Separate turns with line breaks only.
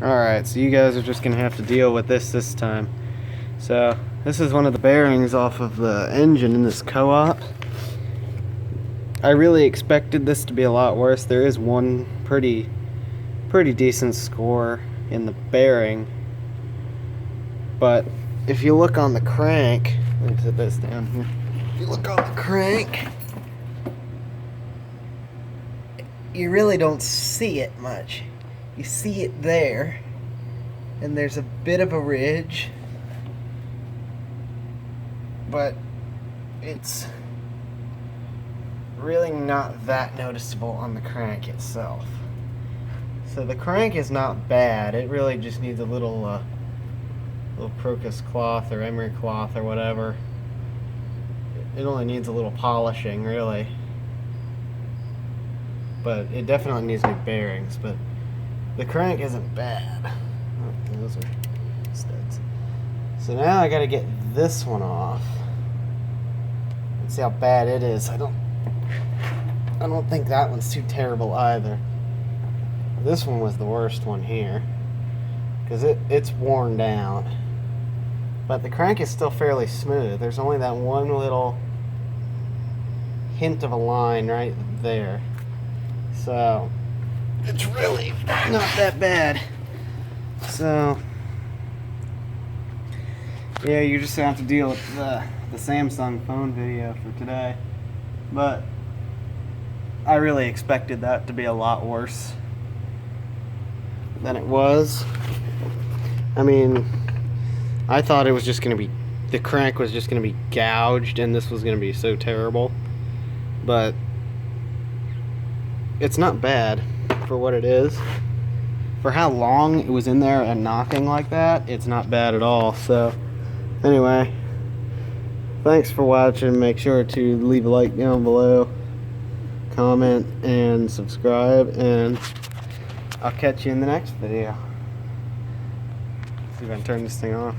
Alright, so you guys are just gonna have to deal with this time. So, this is one of the bearings off of the engine in this Co-op. I really expected this to be a lot worse. There is one pretty decent score in the bearing. But if you look on the crank, let me put this down here. If you look on the crank, you really don't see it much. You see it there, and there's a bit of a ridge, but it's really not that noticeable on the crank itself. So the crank is not bad. It really just needs a little Crocus cloth or emery cloth or whatever. It only needs a little polishing, really. But it definitely needs new bearings. But the crank isn't bad. Oh, those are studs. So now I gotta get this one off. Let's see how bad it is. I don't think that one's too terrible either. This one was the worst one here, because it's worn down. But the crank is still fairly smooth. There's only that one little hint of a line right there. So it's really not that bad. So yeah, you just have to deal with the Samsung phone video for today. But I really expected that to be a lot worse than it was. I mean, I thought it was just gonna be, the crank was just gonna be gouged and this was gonna be so terrible. But it's not bad for what it is. For how long it was in there and knocking like that, it's not bad at all. So anyway, thanks for watching. Make sure to leave a like down below, comment, and subscribe, and I'll catch you in the next video. See if I can turn this thing off.